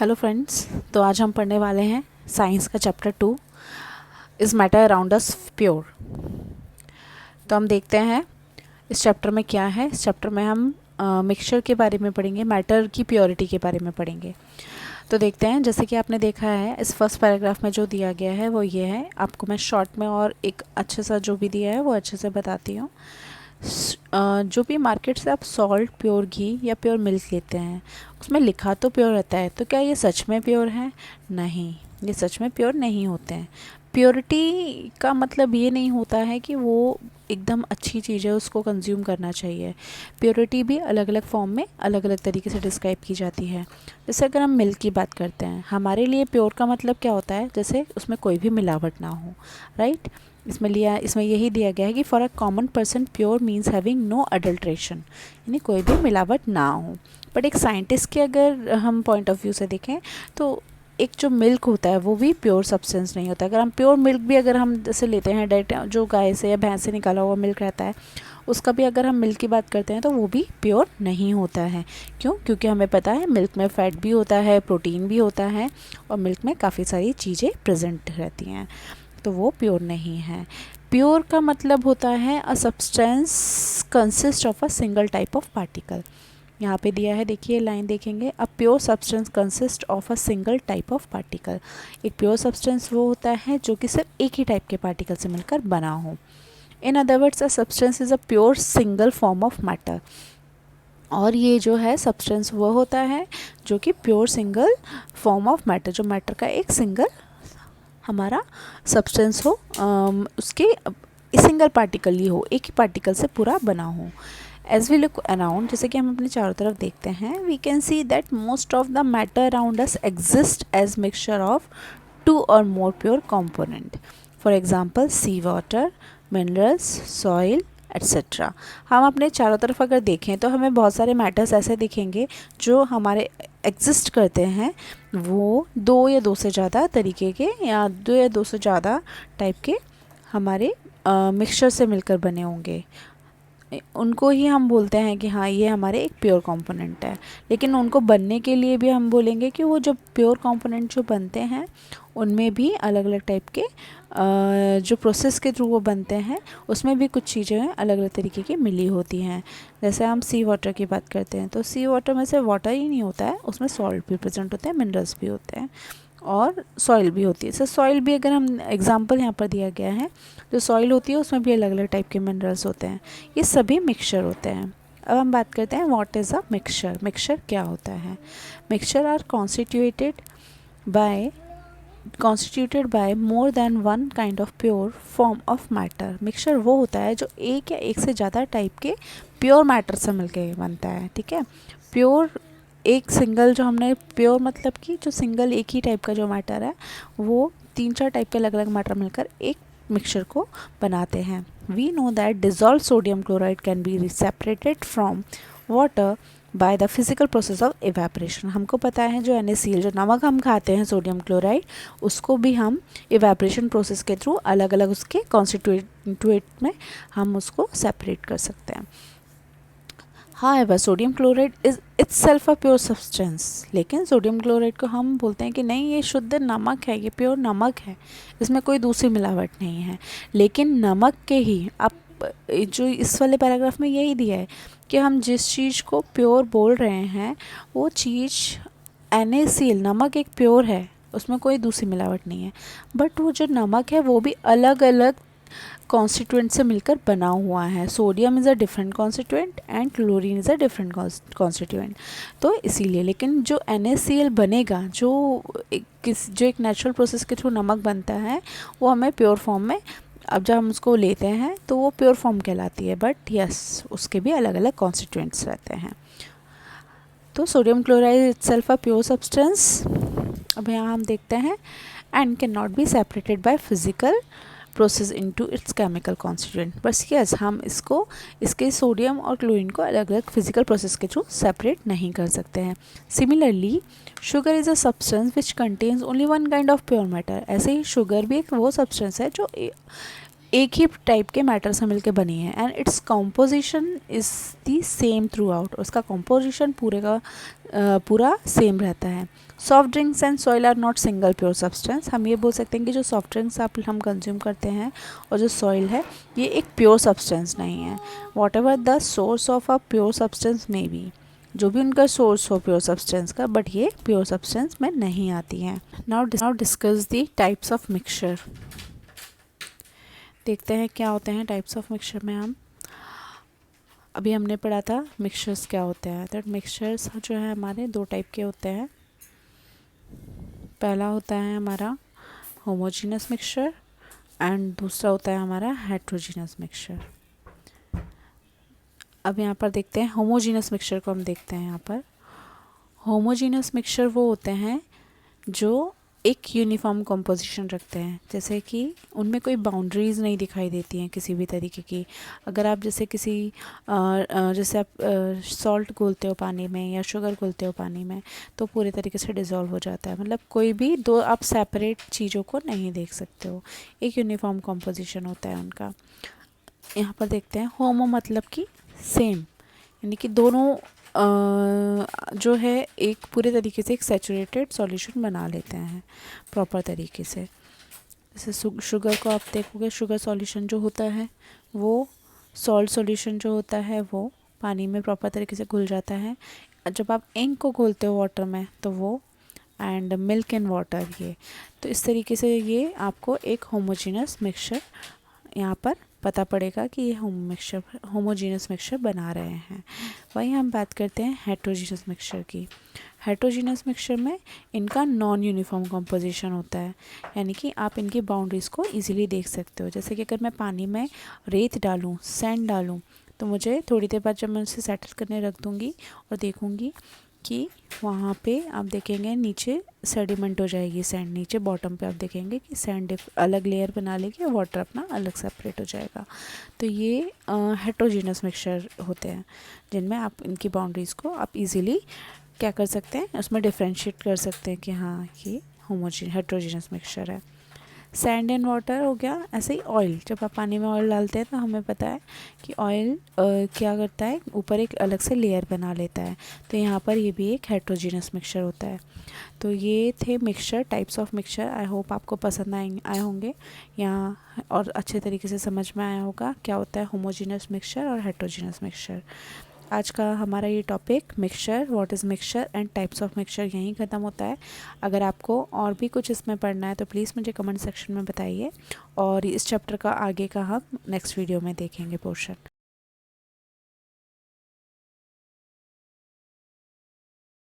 Hello friends. तो आज हम पढ़ने वाले हैं साइंस का chapter 2 is matter around us pure. तो हम देखते हैं इस चैप्टर में क्या है। इस चैप्टर में हम मिक्सचर के बारे में पढ़ेंगे, मैटर की प्योरिटी के बारे में पढ़ेंगे। तो देखते हैं, जैसे कि आपने देखा है इस फर्स्ट पैराग्राफ में जो दिया गया है वो ये है। आपको मैं शॉर्ट में और एक अच्छे सा जो भी दिया है वो अच्छे से बताती हूँ। जो भी मार्केट से आप सॉल्ट, प्योर घी या प्योर मिल्क लेते हैं उसमें लिखा तो प्योर रहता है, तो क्या ये सच में प्योर है? नहीं, ये सच में प्योर नहीं होते हैं। प्योरिटी का मतलब ये नहीं होता है कि वो एकदम अच्छी चीज़ है, उसको कंज्यूम करना चाहिए। प्योरिटी भी अलग अलग फॉर्म में अलग अलग तरीके से डिस्क्राइब की जाती है। जैसे अगर हम मिल्क की बात करते हैं, हमारे लिए प्योर का मतलब क्या होता है? जैसे उसमें कोई भी मिलावट ना हो, राइट। इसमें यही दिया गया है कि for a common person pure means having no adulteration, यानी कोई भी मिलावट ना हो। बट एक साइंटिस्ट के अगर हम पॉइंट ऑफ व्यू से देखें तो एक जो मिल्क होता है वो भी प्योर सब्सटेंस नहीं होता। अगर हम प्योर मिल्क भी अगर हम जैसे लेते हैं डायरेक्ट, जो गाय से या भैंस से निकाला हुआ मिल्क रहता है, उसका भी अगर हम मिल्क की बात करते हैं तो वो भी प्योर नहीं होता है। क्यों? क्योंकि हमें पता है मिल्क में फ़ैट भी होता है, प्रोटीन भी होता है और मिल्क में काफ़ी सारी चीज़ें प्रेजेंट रहती हैं, तो वो प्योर नहीं है। प्योर का मतलब होता है a substance consist of a single type of particle. यहाँ पे दिया है, देखिए लाइन देखेंगे, a pure substance consist of a single type of particle. एक प्योर सब्सटेंस वो होता है जो कि सिर्फ एक ही टाइप के पार्टिकल से मिलकर बना हो। In other words, a substance is a pure single form of matter. और ये जो है सब्सटेंस वो होता है जो कि pure single form of matter, जो मैटर का एक सिंगल हमारा सब्सटेंस हो, उसके सिंगल पार्टिकल ही हो, एक ही पार्टिकल से पूरा बना हो। एज वी लुक अराउंड, जैसे कि हम अपने चारों तरफ देखते हैं, we can see that most of the matter around us exist as mixture of two और more pure component. For example sea water, minerals, soil etcetera. हम अपने चारों तरफ अगर देखें तो हमें बहुत सारे मैटर्स ऐसे दिखेंगे जो हमारे एग्जिस्ट करते हैं, वो दो या दो से ज़्यादा तरीके के या दो या दो से ज़्यादा टाइप के हमारे मिक्सचर से मिलकर बने होंगे। उनको ही हम बोलते हैं कि हाँ ये हमारे एक प्योर कंपोनेंट है। लेकिन उनको बनने के लिए भी हम बोलेंगे कि वो जो प्योर कंपोनेंट जो बनते हैं उनमें भी अलग अलग टाइप के जो प्रोसेस के थ्रू वो बनते हैं उसमें भी कुछ चीज़ें अलग अलग तरीके की मिली होती हैं। जैसे हम सी वाटर की बात करते हैं तो सी वाटर में से वाटर ही नहीं होता है, उसमें सॉल्ट भी प्रेजेंट होते हैं, मिनरल्स भी होते हैं और सॉइल भी होती है। सो सॉइल भी अगर हम एग्जांपल यहाँ पर दिया गया है, जो सॉइल होती है उसमें भी अलग अलग टाइप के मिनरल्स होते हैं। ये सभी मिक्सचर होते हैं। अब हम बात करते हैं what is a mixture. Mixture क्या होता है? Mixture are constituted by more than one kind of pure form of matter. Mixture वो होता है जो एक या एक से ज़्यादा टाइप के प्योर मैटर से मिलकर बनता है, ठीक है। प्योर एक सिंगल, जो हमने प्योर मतलब कि जो सिंगल एक ही टाइप का जो मैटर है वो तीन चार टाइप के अलग अलग मैटर मिलकर एक मिक्सचर को बनाते हैं। We know that dissolve sodium chloride can be separated from water by the physical process of evaporation. हमको पता है जो NaCl, जो नमक हम खाते हैं सोडियम क्लोराइड, उसको भी हम इवेपरेशन प्रोसेस के थ्रू अलग अलग उसके कॉन्स्टिट्यूएंट में हम उसको सेपरेट कर सकते हैं। However, sodium chloride is itself a pure substance। लेकिन सोडियम क्लोराइड को हम बोलते हैं कि नहीं ये शुद्ध नमक है, ये प्योर नमक है, इसमें कोई दूसरी मिलावट नहीं है। लेकिन नमक के ही आप जो इस वाले पैराग्राफ में यही दिया है कि हम जिस चीज़ को प्योर बोल रहे हैं वो चीज़ NaCl, नमक एक प्योर है, उसमें कोई दूसरी मिलावट नहीं है। बट वो जो नमक है वो भी अलग अलग कॉन्स्टिट्यूएंट से मिलकर बना हुआ है। Sodium is a different constituent and chlorine is a different constituent. तो इसीलिए, लेकिन जो NaCl बनेगा, जो एक नेचुरल प्रोसेस के थ्रू नमक बनता है, वो हमें प्योर फॉर्म में, अब जब हम उसको लेते हैं तो वो प्योर फॉर्म कहलाती है। बट यस, उसके भी अलग अलग कॉन्स्टिट्यूएंट्स रहते हैं। तो sodium chloride itself a pure substance. अब यहाँ हम देखते हैं and can not be separated by physical process into its chemical constituent. बस यस, हम इसके सोडियम और क्लोरीन को अलग अलग फिजिकल प्रोसेस के थ्रू सेपरेट नहीं कर सकते हैं। Similarly sugar is a substance which contains only one kind of pure matter. ऐसे ही शुगर भी एक वो सब्सटेंस है जो एक ही टाइप के मैटर से मिलकर बनी है and its composition is the same throughout. उसका कॉम्पोजिशन पूरे का पूरा सेम रहता है। Soft drinks and soil are not single pure substance. हम ये बोल सकते हैं कि जो सॉफ्ट ड्रिंक्स हम कंज्यूम करते हैं और जो सॉइल है ये एक प्योर सब्सटेंस नहीं है। What ever the source of a pure substance may be, जो भी उनका सोर्स हो प्योर सब्सटेंस का, बट ये प्योर सब्सटेंस में नहीं आती हैं। Now discuss the types of mixture. देखते हैं क्या होते हैं टाइप्स ऑफ मिक्सचर में। हम अभी हमने पढ़ा था मिक्सचर्स क्या होते हैं। तो मिक्सचर्स जो है हमारे दो टाइप के होते हैं। पहला होता है हमारा होमोजीनस मिक्सचर एंड दूसरा होता है हमारा हेट्रोजीनस मिक्सचर। अब यहाँ पर देखते हैं होमोजीनस मिक्सचर को। हम देखते हैं यहाँ पर होमोजीनस मिक्सचर वो होते हैं जो एक यूनिफॉर्म कंपोजिशन रखते हैं, जैसे कि उनमें कोई बाउंड्रीज़ नहीं दिखाई देती हैं किसी भी तरीके की। अगर आप जैसे जैसे आप सॉल्ट घोलते हो पानी में या शुगर घोलते हो पानी में तो पूरे तरीके से डिज़ोल्व हो जाता है। मतलब कोई भी दो आप सेपरेट चीज़ों को नहीं देख सकते हो, एक यूनिफॉर्म कंपोजिशन होता है उनका। यहाँ पर देखते हैं होमो मतलब कि सेम, यानी कि दोनों जो है एक पूरे तरीके से एक सैचुरेटेड सॉल्यूशन बना लेते हैं प्रॉपर तरीके से। जैसे शुगर को आप देखोगे, शुगर सॉल्यूशन जो होता है वो सॉल्ट सॉल्यूशन जो होता है वो पानी में प्रॉपर तरीके से घुल जाता है। जब आप इंक को घोलते हो वाटर में तो वो एंड मिल्क एंड वाटर, ये तो इस तरीके से ये आपको एक होमोजीनस मिक्सचर यहाँ पर पता पड़ेगा कि ये होमोजीनस मिक्सचर बना रहे हैं। वही हम बात करते हैं हेट्रोजीनस मिक्सचर की। हेट्रोजीनस मिक्सचर में इनका नॉन यूनिफॉर्म कंपोजिशन होता है, यानी कि आप इनकी बाउंड्रीज़ को इजीली देख सकते हो। जैसे कि अगर मैं पानी में रेत डालूं, सैंड डालूं, तो मुझे थोड़ी देर बाद जब मैं उसे सेटल करने रख दूंगी और देखूंगी कि वहाँ पे आप देखेंगे नीचे सेडिमेंट हो जाएगी सैंड, नीचे बॉटम पे आप देखेंगे कि सैंड अलग लेयर बना लेगी और वाटर अपना अलग सेपरेट हो जाएगा। तो ये हेट्रोजीनस मिक्सचर होते हैं जिनमें आप इनकी बाउंड्रीज़ को आप इजीली क्या कर सकते हैं, उसमें डिफ्रेंशिएट कर सकते हैं कि हाँ ये हेट्रोजीनस मिक्सचर है। सैंड एंड वाटर हो गया। ऐसे ही ऑयल, जब आप पानी में ऑयल डालते हैं तो हमें पता है कि ऑयल क्या करता है, ऊपर एक अलग से लेयर बना लेता है। तो यहाँ पर ये भी एक हेट्रोजीनस मिक्सचर होता है। तो ये थे mixture, types of mixture. I hope आपको पसंद आए होंगे यहाँ और अच्छे तरीके से समझ में आया होगा क्या होता है होमोजीनस मिक्सचर और हेट्रोजीनस मिक्सचर। आज का हमारा ये topic mixture, what is mixture and types of mixture यहीं ख़त्म होता है। अगर आपको और भी कुछ इसमें पढ़ना है तो प्लीज़ मुझे कमेंट सेक्शन में बताइए और इस चैप्टर का आगे का हम नेक्स्ट वीडियो में देखेंगे पोर्शन।